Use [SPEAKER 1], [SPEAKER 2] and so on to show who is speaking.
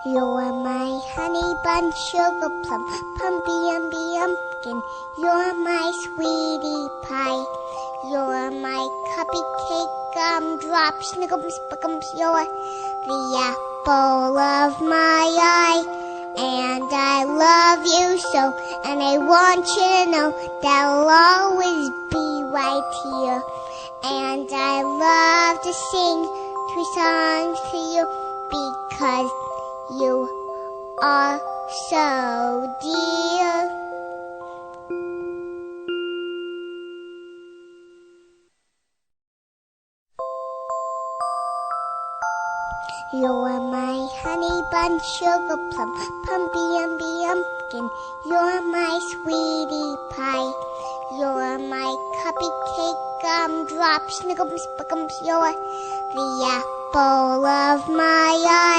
[SPEAKER 1] You're my honey bun, sugar plum, pumpy umby umpkin. You're my sweetie pie. You're my cupcake gumdrop, snickums, spickums. You're the apple of my eye. And I love you so, and I want you to know that I'll always be right here. And I love to sing 3 songs to you because you are so dear. You're my honey bun, sugar plum, pumpy umby umpkin. You're my sweetie pie. You're my cupcake gumdrop, snickums, spickums. You're the apple of my eye.